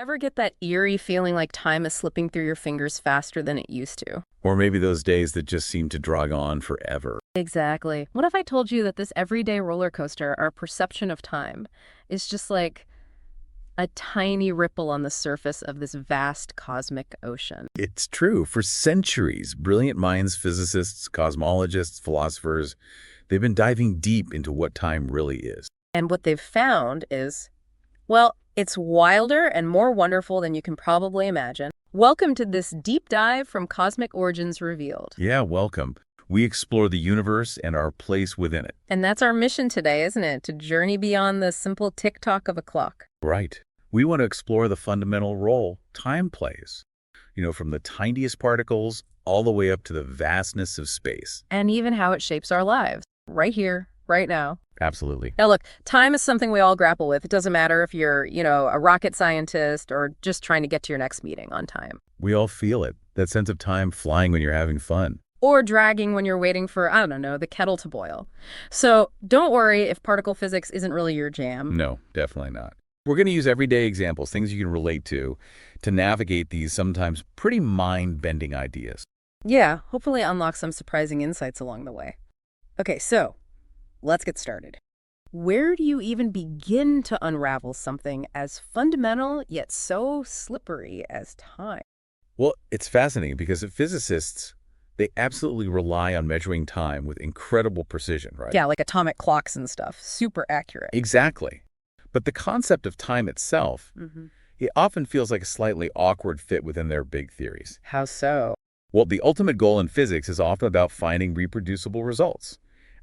Ever get that eerie feeling like time is slipping through your fingers faster than it used to? Or maybe those days that just seem to drag on forever. Exactly. What if I told you that this everyday roller coaster, our perception of time, is just like a tiny ripple on the surface of this vast cosmic ocean? It's true. For centuries, brilliant minds, physicists, cosmologists, philosophers, they've been diving deep into what time really is. And what they've found is, well, it's wilder and more wonderful than you can probably imagine. Welcome to this deep dive from Cosmic Origins Revealed. Yeah, welcome. We explore the universe and our place within it. And that's our mission today, isn't it? To journey beyond the simple tick-tock of a clock. Right. We want to explore the fundamental role time plays. From the tiniest particles all the way up to the vastness of space. And even how it shapes our lives, right here, right now. Absolutely. Now look, time is something we all grapple with. It doesn't matter if you're, a rocket scientist or just trying to get to your next meeting on time. We all feel it. That sense of time flying when you're having fun. Or dragging when you're waiting for, I don't know, the kettle to boil. So don't worry if particle physics isn't really your jam. No, definitely not. We're going to use everyday examples, things you can relate to navigate these sometimes pretty mind-bending ideas. Yeah, hopefully unlock some surprising insights along the way. Okay, so let's get started. Where do you even begin to unravel something as fundamental yet so slippery as time? Well, it's fascinating because physicists, they absolutely rely on measuring time with incredible precision, right? Yeah, like atomic clocks and stuff. Super accurate. Exactly. But the concept of time itself, it often feels like a slightly awkward fit within their big theories. How so? Well, the ultimate goal in physics is often about finding reproducible results,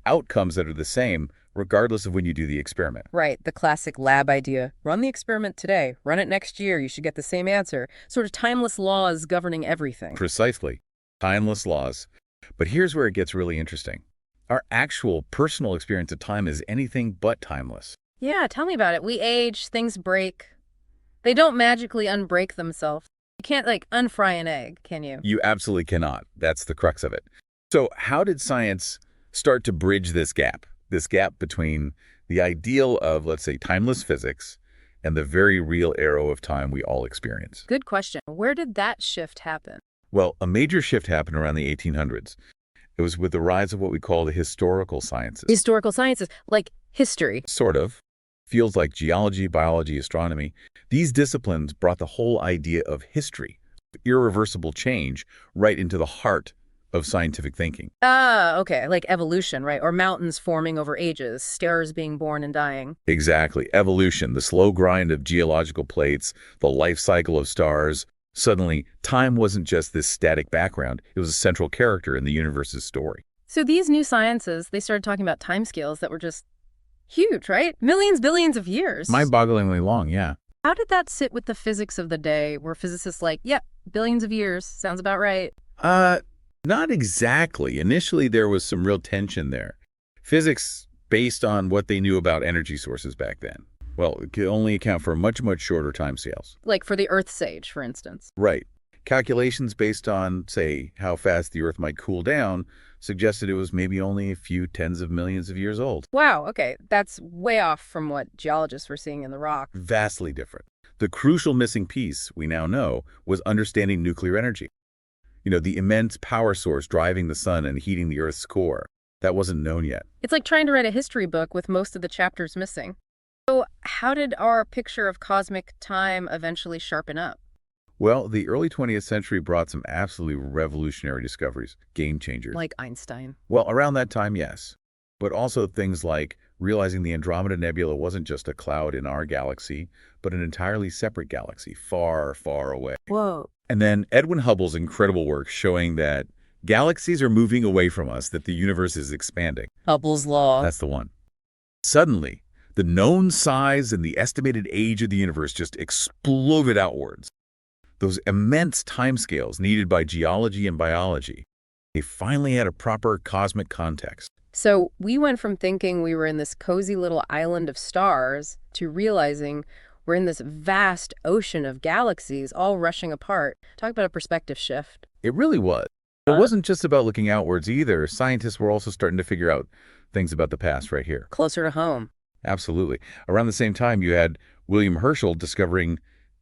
outcomes that are the same regardless of when you do the experiment. Right, the classic lab idea. Run the experiment today, run it next year, you should get the same answer. Sort of timeless laws governing everything. Precisely. Timeless laws. But here's where it gets really interesting. Our actual personal experience of time is anything but timeless. Yeah, tell me about it. We age, things break. They don't magically unbreak themselves. You can't, unfry an egg, can you? You absolutely cannot. That's the crux of it. So how did science start to bridge this gap between the ideal of, let's say, timeless physics and the very real arrow of time we all experience? Good question. Where did that shift happen? Well, a major shift happened around the 1800s. It was with the rise of what we call the historical sciences. Historical sciences, like history. Sort of. Fields like geology, biology, astronomy. These disciplines brought the whole idea of history, irreversible change, right into the heart of scientific thinking. Okay, like evolution, right? Or mountains forming over ages, stars being born and dying. Exactly. Evolution, the slow grind of geological plates, the life cycle of stars. Suddenly, time wasn't just this static background. It was a central character in the universe's story. So these new sciences, they started talking about timescales that were just huge, right? Millions, billions of years. Mind-bogglingly long, yeah. How did that sit with the physics of the day? Were physicists like, yep, billions of years, sounds about right? Not exactly. Initially, there was some real tension there. Physics, based on what they knew about energy sources back then, well, it could only account for much, much shorter timescales. Like for the Earth's age, for instance. Right. Calculations based on, say, how fast the Earth might cool down suggested it was maybe only a few tens of millions of years old. Wow, okay. That's way off from what geologists were seeing in the rock. Vastly different. The crucial missing piece, we now know, was understanding nuclear energy. The immense power source driving the sun and heating the Earth's core. That wasn't known yet. It's like trying to write a history book with most of the chapters missing. So how did our picture of cosmic time eventually sharpen up? Well, the early 20th century brought some absolutely revolutionary discoveries, game changers. Like Einstein. Well, around that time, yes. But also things like realizing the Andromeda Nebula wasn't just a cloud in our galaxy, but an entirely separate galaxy, far, far away. Whoa. And then Edwin Hubble's incredible work showing that galaxies are moving away from us, that the universe is expanding. Hubble's law. That's the one. Suddenly, the known size and the estimated age of the universe just exploded outwards. Those immense timescales needed by geology and biology, they finally had a proper cosmic context. So we went from thinking we were in this cozy little island of stars to realizing we're in this vast ocean of galaxies all rushing apart. Talk about a perspective shift. It really was. It wasn't just about looking outwards either. Scientists were also starting to figure out things about the past right here. Closer to home. Absolutely. Around the same time, you had William Herschel discovering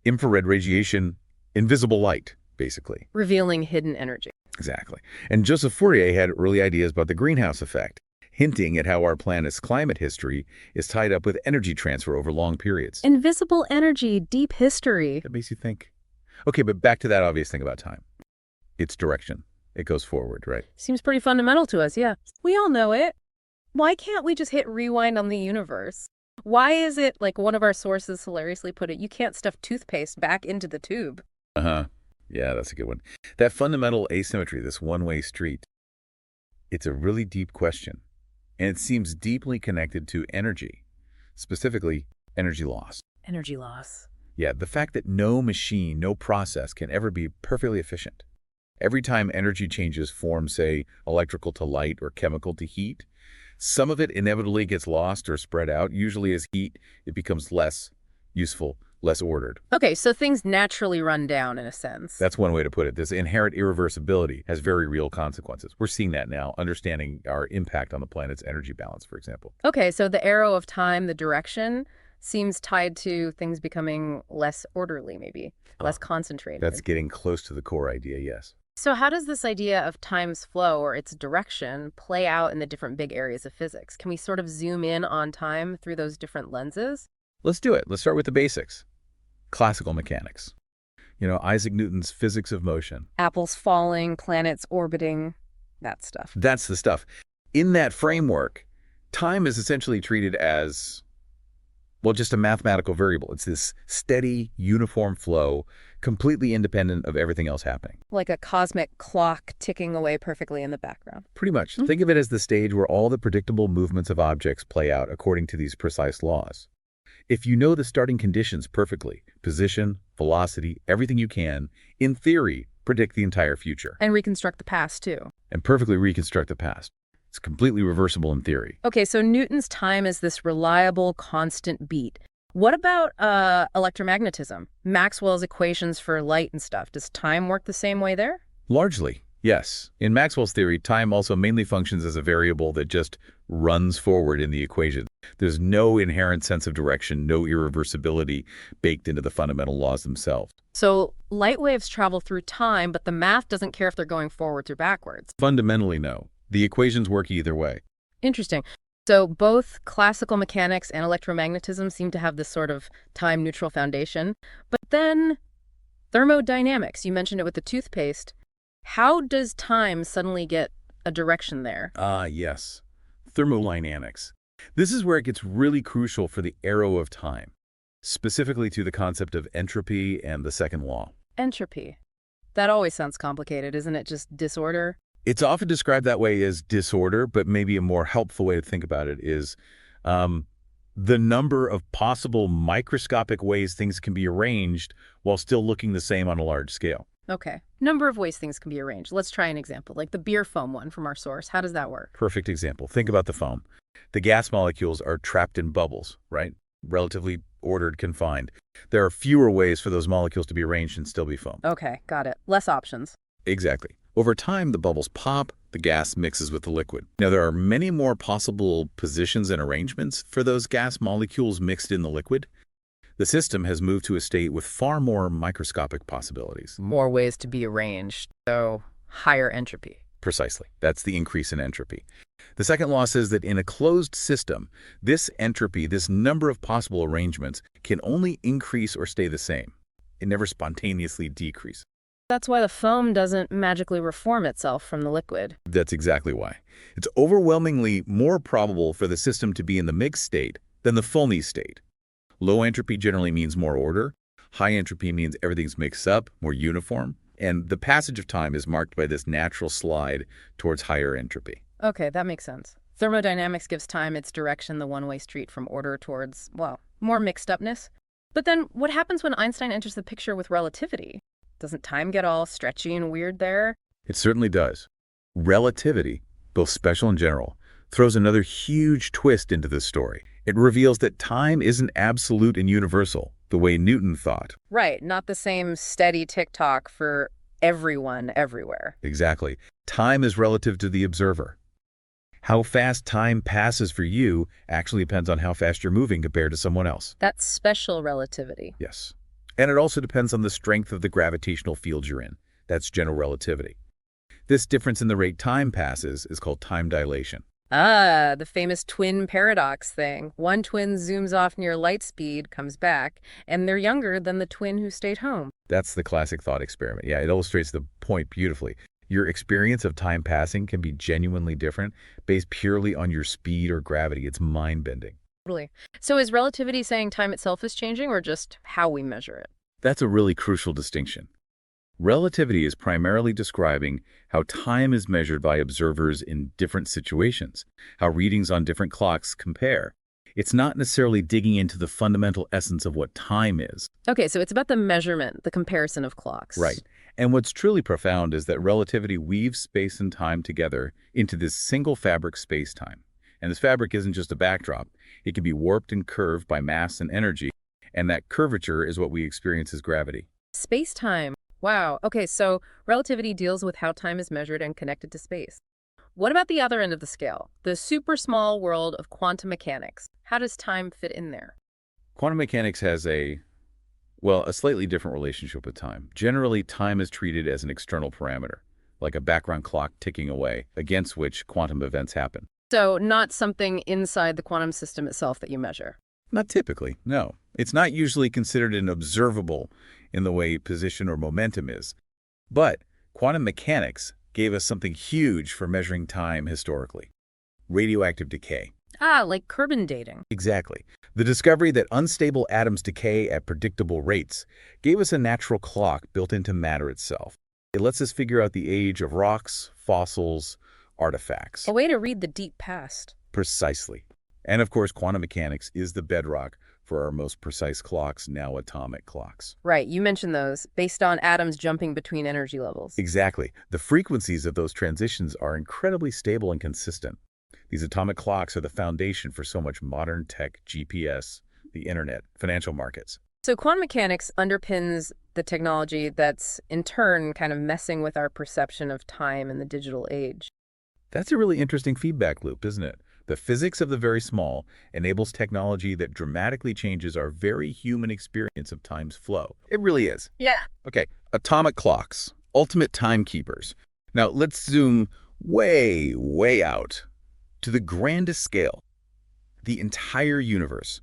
Infrared radiation, invisible light, basically. Revealing hidden energy. Exactly. And Joseph Fourier had early ideas about the greenhouse effect, hinting at how our planet's climate history is tied up with energy transfer over long periods. Invisible energy, deep history. That makes you think. Okay, but back to that obvious thing about time. Its direction. It goes forward, right? Seems pretty fundamental to us, yeah. We all know it. Why can't we just hit rewind on the universe? Why is it, like one of our sources hilariously put it, you can't stuff toothpaste back into the tube? Uh-huh. Yeah, that's a good one. That fundamental asymmetry, this one-way street, it's a really deep question. And it seems deeply connected to energy, specifically energy loss. Energy loss. Yeah, the fact that no machine, no process can ever be perfectly efficient. Every time energy changes form, say, electrical to light or chemical to heat, some of it inevitably gets lost or spread out. Usually as heat, it becomes less useful, less ordered. Okay, so things naturally run down in a sense. That's one way to put it. This inherent irreversibility has very real consequences. We're seeing that now, understanding our impact on the planet's energy balance, for example. Okay, so the arrow of time, the direction, seems tied to things becoming less orderly, maybe, less concentrated. That's getting close to the core idea, yes. So how does this idea of time's flow or its direction play out in the different big areas of physics? Can we sort of zoom in on time through those different lenses? Let's do it. Let's start with the basics. Classical mechanics. You know, Isaac Newton's physics of motion. Apples falling, planets orbiting, that stuff. That's the stuff. In that framework, time is essentially treated as, well, just a mathematical variable. It's this steady, uniform flow, completely independent of everything else happening. Like a cosmic clock ticking away perfectly in the background. Pretty much. Think of it as the stage where all the predictable movements of objects play out according to these precise laws. If you know the starting conditions perfectly, position, velocity, everything you can, in theory, predict the entire future. And reconstruct the past, too. And perfectly reconstruct the past. It's completely reversible in theory. Okay, so Newton's time is this reliable, constant beat. What about electromagnetism? Maxwell's equations for light and stuff. Does time work the same way there? Largely, yes. In Maxwell's theory, time also mainly functions as a variable that just runs forward in the equation. There's no inherent sense of direction, no irreversibility baked into the fundamental laws themselves. So light waves travel through time, but the math doesn't care if they're going forwards or backwards. Fundamentally, no. The equations work either way. Interesting. So both classical mechanics and electromagnetism seem to have this sort of time-neutral foundation. But then thermodynamics, you mentioned it with the toothpaste. How does time suddenly get a direction there? Yes. Thermodynamics. This is where it gets really crucial for the arrow of time, specifically to the concept of entropy and the second law. Entropy. That always sounds complicated, isn't it? Just disorder? It's often described that way as disorder, but maybe a more helpful way to think about it is the number of possible microscopic ways things can be arranged while still looking the same on a large scale. Okay. Number of ways things can be arranged. Let's try an example, like the beer foam one from our source. How does that work? Perfect example. Think about the foam. The gas molecules are trapped in bubbles, right? Relatively ordered, confined. There are fewer ways for those molecules to be arranged and still be foam. Okay, got it. Less options. Exactly. Over time, the bubbles pop, the gas mixes with the liquid. Now, there are many more possible positions and arrangements for those gas molecules mixed in the liquid. The system has moved to a state with far more microscopic possibilities. More ways to be arranged, so higher entropy. Precisely. That's the increase in entropy. The second law says that in a closed system, this entropy, this number of possible arrangements, can only increase or stay the same. It never spontaneously decreases. That's why the foam doesn't magically reform itself from the liquid. That's exactly why. It's overwhelmingly more probable for the system to be in the mixed state than the foamy state. Low entropy generally means more order. High entropy means everything's mixed up, more uniform. And the passage of time is marked by this natural slide towards higher entropy. Okay, that makes sense. Thermodynamics gives time its direction, the one-way street from order towards, well, more mixed upness. But then what happens when Einstein enters the picture with relativity? Doesn't time get all stretchy and weird there? It certainly does. Relativity, both special and general, throws another huge twist into this story. It reveals that time isn't absolute and universal, the way Newton thought. Right, not the same steady tick-tock for everyone everywhere. Exactly. Time is relative to the observer. How fast time passes for you actually depends on how fast you're moving compared to someone else. That's special relativity. Yes. And it also depends on the strength of the gravitational field you're in. That's general relativity. This difference in the rate time passes is called time dilation. Ah, the famous twin paradox thing. One twin zooms off near light speed, comes back, and they're younger than the twin who stayed home. That's the classic thought experiment. Yeah, it illustrates the point beautifully. Your experience of time passing can be genuinely different based purely on your speed or gravity. It's mind-bending. Totally. So is relativity saying time itself is changing or just how we measure it? That's a really crucial distinction. Relativity is primarily describing how time is measured by observers in different situations, how readings on different clocks compare. It's not necessarily digging into the fundamental essence of what time is. Okay, so it's about the measurement, the comparison of clocks. Right. And what's truly profound is that relativity weaves space and time together into this single fabric space-time. And this fabric isn't just a backdrop. It can be warped and curved by mass and energy, and that curvature is what we experience as gravity. Space-time. Wow. Okay, so relativity deals with how time is measured and connected to space. What about the other end of the scale, the super small world of quantum mechanics? How does time fit in there? Quantum mechanics has a slightly different relationship with time. Generally, time is treated as an external parameter, like a background clock ticking away, against which quantum events happen. So not something inside the quantum system itself that you measure. Not typically, no. It's not usually considered an observable in the way position or momentum is. But quantum mechanics gave us something huge for measuring time historically: radioactive decay. Ah, like carbon dating. Exactly. The discovery that unstable atoms decay at predictable rates gave us a natural clock built into matter itself. It lets us figure out the age of rocks, fossils, artifacts. A way to read the deep past. Precisely. And of course, quantum mechanics is the bedrock for our most precise clocks, now atomic clocks. Right, you mentioned those, based on atoms jumping between energy levels. Exactly. The frequencies of those transitions are incredibly stable and consistent. These atomic clocks are the foundation for so much modern tech, GPS, the internet, financial markets. So quantum mechanics underpins the technology that's, in turn, kind of messing with our perception of time in the digital age. That's a really interesting feedback loop, isn't it? The physics of the very small enables technology that dramatically changes our very human experience of time's flow. It really is. Yeah. Okay, atomic clocks, ultimate timekeepers. Now let's zoom way, way out to the grandest scale, the entire universe.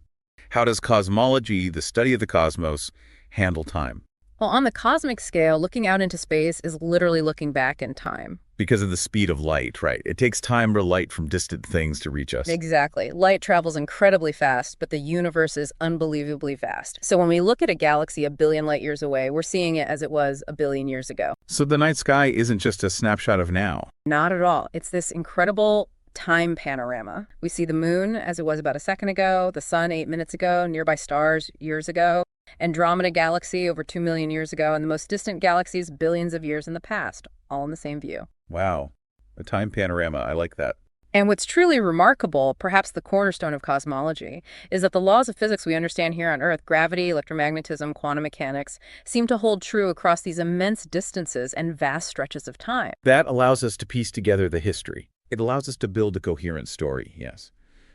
How does cosmology, the study of the cosmos, handle time? Well, on the cosmic scale, looking out into space is literally looking back in time. Because of the speed of light, right? It takes time or light from distant things to reach us. Exactly. Light travels incredibly fast, but the universe is unbelievably vast. So when we look at a galaxy a billion light years away, we're seeing it as it was a billion years ago. So the night sky isn't just a snapshot of now. Not at all. It's this incredible time panorama. We see the moon as it was about a second ago, the sun 8 minutes ago, nearby stars years ago, Andromeda galaxy over 2 million years ago, and the most distant galaxies billions of years in the past, all in the same view. Wow. A time panorama. I like that. And what's truly remarkable, perhaps the cornerstone of cosmology, is that the laws of physics we understand here on Earth, gravity, electromagnetism, quantum mechanics, seem to hold true across these immense distances and vast stretches of time. That allows us to piece together the history. It allows us to build a coherent story, yes,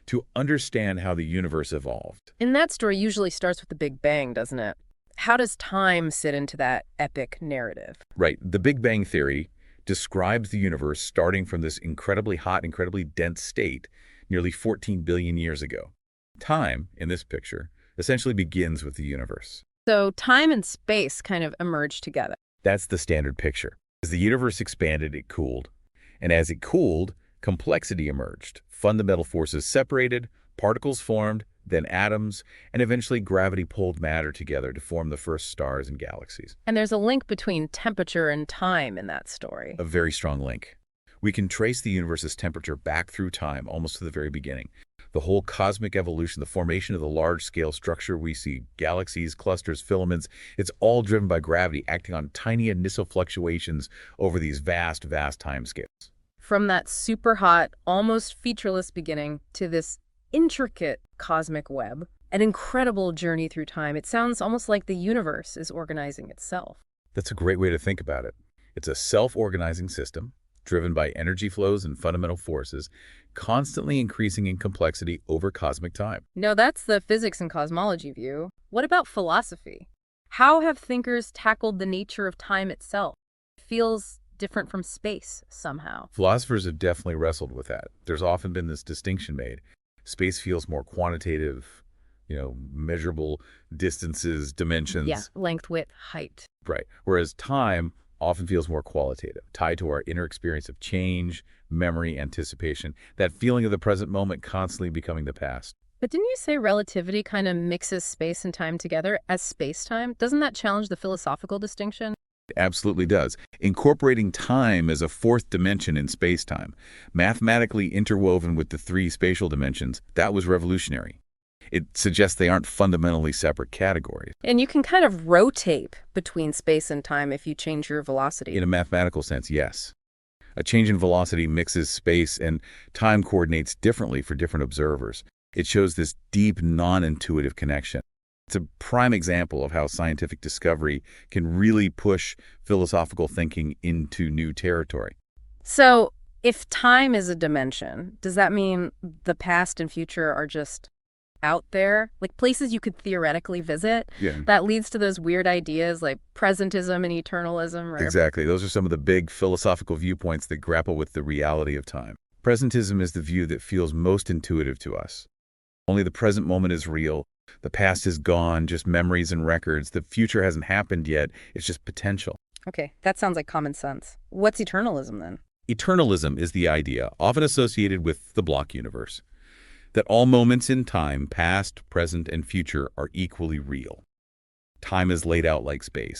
to understand how the universe evolved. And that story usually starts with the Big Bang, doesn't it? How does time sit into that epic narrative? Right. The Big Bang Theory describes the universe starting from this incredibly hot, incredibly dense state nearly 14 billion years ago. Time, in this picture, essentially begins with the universe. So time and space kind of emerge together. That's the standard picture. As the universe expanded, it cooled. And as it cooled, complexity emerged. Fundamental forces separated, particles formed, then atoms, and eventually gravity pulled matter together to form the first stars and galaxies. And there's a link between temperature and time in that story. A very strong link. We can trace the universe's temperature back through time, almost to the very beginning. The whole cosmic evolution, the formation of the large-scale structure we see, galaxies, clusters, filaments, it's all driven by gravity acting on tiny initial fluctuations over these vast, vast timescales. From that super hot, almost featureless beginning to this intricate cosmic web, an incredible journey through time. It sounds almost like the universe is organizing itself. That's a great way to think about it. It's a self-organizing system driven by energy flows and fundamental forces, constantly increasing in complexity over cosmic time. No, that's the physics and cosmology view. What about philosophy? How have thinkers tackled the nature of time itself? It feels different from space somehow. Philosophers have definitely wrestled with that. There's often been this distinction made. Space feels more quantitative, measurable distances, Yeah, dimensions. length, width, height. Right. Whereas time often feels more qualitative, tied to our inner experience of change, memory, anticipation, that feeling of the present moment constantly becoming the past. But didn't you say relativity kind of mixes space and time together as space-time? Doesn't that challenge the philosophical distinction? It absolutely does. Incorporating time as a fourth dimension in space-time, mathematically interwoven with the three spatial dimensions, that was revolutionary. It suggests they aren't fundamentally separate categories. And you can kind of rotate between space and time if you change your velocity. In a mathematical sense, yes. A change in velocity mixes space and time coordinates differently for different observers. It shows this deep, non-intuitive connection. It's a prime example of how scientific discovery can really push philosophical thinking into new territory. So, if time is a dimension, does that mean the past and future are just out there, like places you could theoretically visit? Yeah. That leads to those weird ideas like presentism and eternalism, right? Exactly. Those are some of the big philosophical viewpoints that grapple with the reality of time. Presentism is the view that feels most intuitive to us. Only the present moment is real. The past is gone, just memories and records. The future hasn't happened yet. It's just potential. Okay, that sounds like common sense. What's eternalism then? Eternalism is the idea, often associated with the block universe, that all moments in time, past, present, and future, are equally real. Time is laid out like space.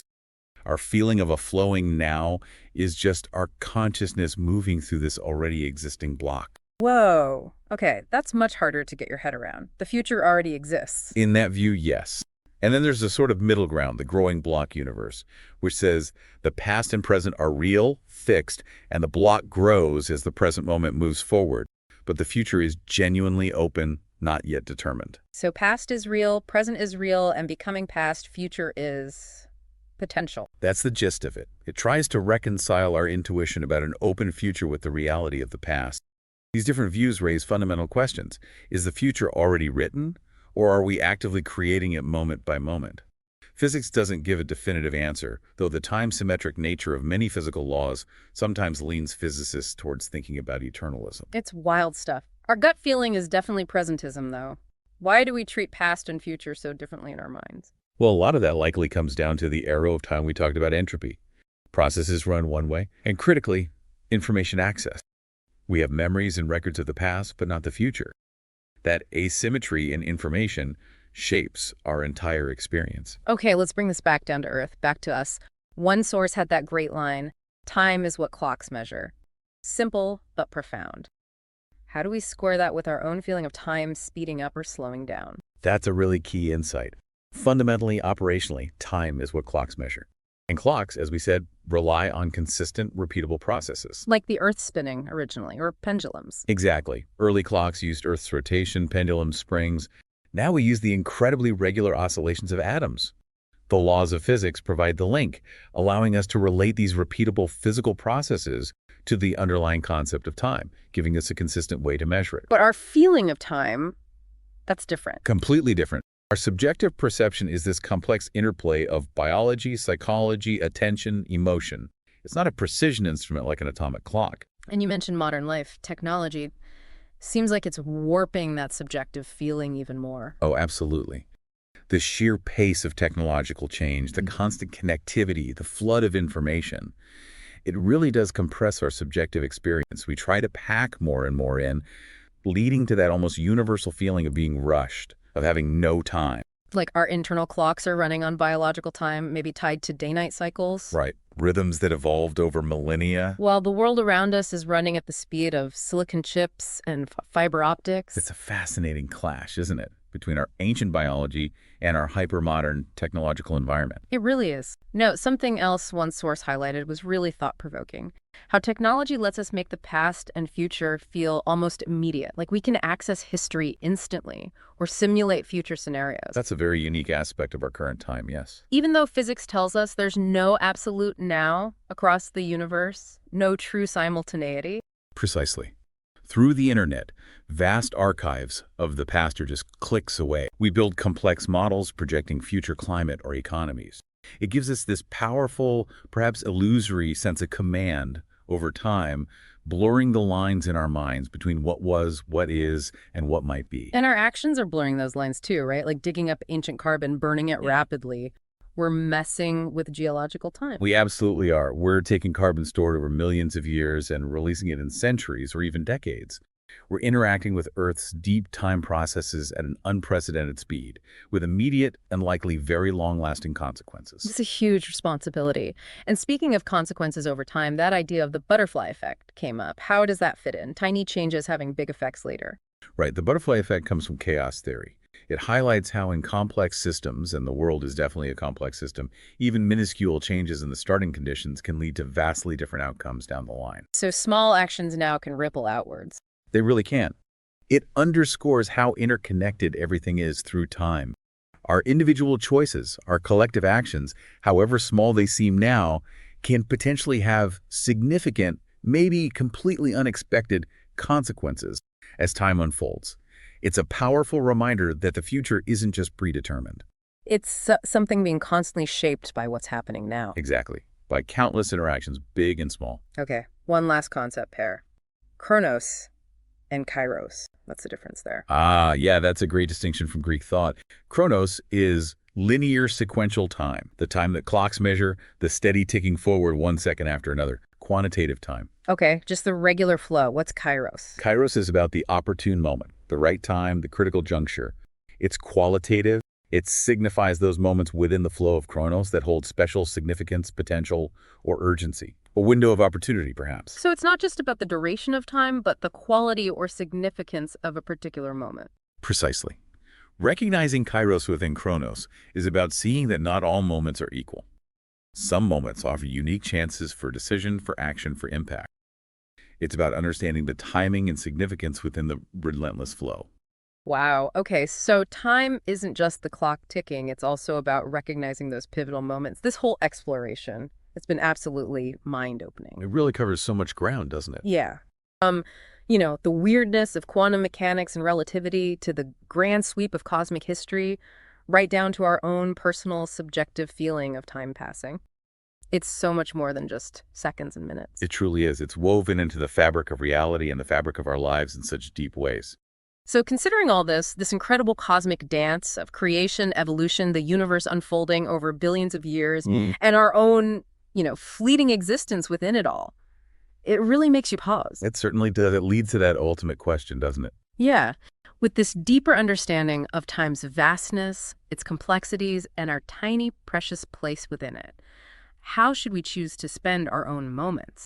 Our feeling of a flowing now is just our consciousness moving through this already existing block. Whoa. Okay, that's much harder to get your head around. The future already exists. In that view, yes. And then there's a sort of middle ground, the growing block universe, which says the past and present are real, fixed, and the block grows as the present moment moves forward. But the future is genuinely open, not yet determined. So past is real, present is real, and becoming past, future is potential. That's the gist of it. It tries to reconcile our intuition about an open future with the reality of the past. These different views raise fundamental questions. Is the future already written, or are we actively creating it moment by moment? Physics doesn't give a definitive answer, though the time-symmetric nature of many physical laws sometimes leans physicists towards thinking about eternalism. It's wild stuff. Our gut feeling is definitely presentism, though. Why do we treat past and future so differently in our minds? Well, a lot of that likely comes down to the arrow of time we talked about, entropy. Processes run one way, and critically, information access. We have memories and records of the past, but not the future. That asymmetry in information shapes our entire experience. Okay, let's bring this back down to earth, back to us. One source had that great line, time is what clocks measure. Simple, but profound. How do we square that with our own feeling of time speeding up or slowing down? That's a really key insight. Fundamentally, operationally, time is what clocks measure. And clocks, as we said, rely on consistent, repeatable processes. Like the Earth spinning originally, or pendulums. Exactly. Early clocks used Earth's rotation, pendulums, springs. Now we use the incredibly regular oscillations of atoms. The laws of physics provide the link, allowing us to relate these repeatable physical processes to the underlying concept of time, giving us a consistent way to measure it. But our feeling of time, that's different. Completely different. Our subjective perception is this complex interplay of biology, psychology, attention, emotion. It's not a precision instrument like an atomic clock. And you mentioned modern life, technology. Seems like it's warping that subjective feeling even more. Oh, absolutely. The sheer pace of technological change, the constant connectivity, the flood of information, it really does compress our subjective experience. We try to pack more and more in, leading to that almost universal feeling of being rushed, of having no time. Like our internal clocks are running on biological time, maybe tied to day-night cycles. Right. Rhythms that evolved over millennia. While the world around us is running at the speed of silicon chips and fiber optics. It's a fascinating clash, isn't it, between our ancient biology and our hypermodern technological environment. It really is. No, something else one source highlighted was really thought-provoking. How technology lets us make the past and future feel almost immediate, like we can access history instantly or simulate future scenarios. That's a very unique aspect of our current time, yes. Even though physics tells us there's no absolute now across the universe, no true simultaneity. Precisely. Through the internet, vast archives of the past are just clicks away. We build complex models projecting future climate or economies. It gives us this powerful, perhaps illusory sense of command over time, blurring the lines in our minds between what was, what is, and what might be. And our actions are blurring those lines too, right? Like digging up ancient carbon, burning it rapidly. We're messing with geological time. We absolutely are. We're taking carbon stored over millions of years and releasing it in centuries or even decades. We're interacting with Earth's deep time processes at an unprecedented speed, with immediate and likely very long-lasting consequences. It's a huge responsibility. And speaking of consequences over time, that idea of the butterfly effect came up. How does that fit in? Tiny changes having big effects later. Right, the butterfly effect comes from chaos theory. It highlights how in complex systems, and the world is definitely a complex system, even minuscule changes in the starting conditions can lead to vastly different outcomes down the line. So small actions now can ripple outwards. They really can. It underscores how interconnected everything is through time. Our individual choices, our collective actions, however small they seem now, can potentially have significant, maybe completely unexpected consequences as time unfolds. It's a powerful reminder that the future isn't just predetermined. It's something being constantly shaped by what's happening now. Exactly. By countless interactions, big and small. Okay, one last concept pair. Kronos and Kairos. What's the difference there? Ah, yeah, that's a great distinction from Greek thought. Kronos is linear sequential time, the time that clocks measure, the steady ticking forward 1 second after another, quantitative time. Okay, just the regular flow. What's Kairos? Kairos is about the opportune moment, the right time, the critical juncture. It's qualitative. It signifies those moments within the flow of Kronos that hold special significance, potential, or urgency. A window of opportunity, perhaps. So it's not just about the duration of time, but the quality or significance of a particular moment. Precisely. Recognizing Kairos within Kronos is about seeing that not all moments are equal. Some moments offer unique chances for decision, for action, for impact. It's about understanding the timing and significance within the relentless flow. Wow. Okay, so time isn't just the clock ticking. It's also about recognizing those pivotal moments. This whole exploration, it's been absolutely mind-opening. It really covers so much ground, doesn't it? Yeah. The weirdness of quantum mechanics and relativity to the grand sweep of cosmic history, right down to our own personal subjective feeling of time passing. It's so much more than just seconds and minutes. It truly is. It's woven into the fabric of reality and the fabric of our lives in such deep ways. So considering all this incredible cosmic dance of creation, evolution, the universe unfolding over billions of years, and our own, fleeting existence within it all, it really makes you pause. It certainly does. It leads to that ultimate question, doesn't it? Yeah. With this deeper understanding of time's vastness, its complexities, and our tiny, precious place within it, how should we choose to spend our own moments?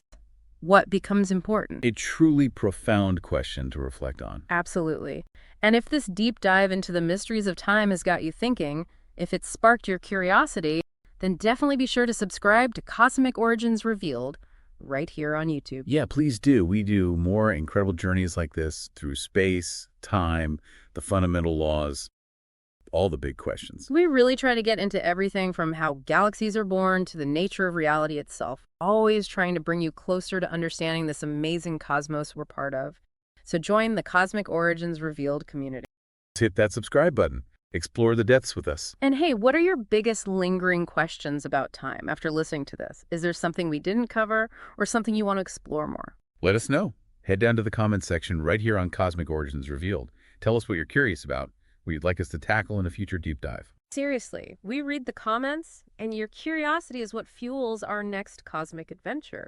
What becomes important? A truly profound question to reflect on. Absolutely. And if this deep dive into the mysteries of time has got you thinking, if it's sparked your curiosity, then definitely be sure to subscribe to Cosmic Origins Revealed right here on YouTube. Yeah, please do. We do more incredible journeys like this through space, time, the fundamental laws, all the big questions. We really try to get into everything from how galaxies are born to the nature of reality itself, always trying to bring you closer to understanding this amazing cosmos we're part of. So join the Cosmic Origins Revealed community. Hit that subscribe button. Explore the depths with us. And hey, what are your biggest lingering questions about time after listening to this? Is there something we didn't cover or something you want to explore more? Let us know. Head down to the comments section right here on Cosmic Origins Revealed. Tell us what you're curious about, what you'd like us to tackle in a future deep dive. Seriously, we read the comments, and your curiosity is what fuels our next cosmic adventure.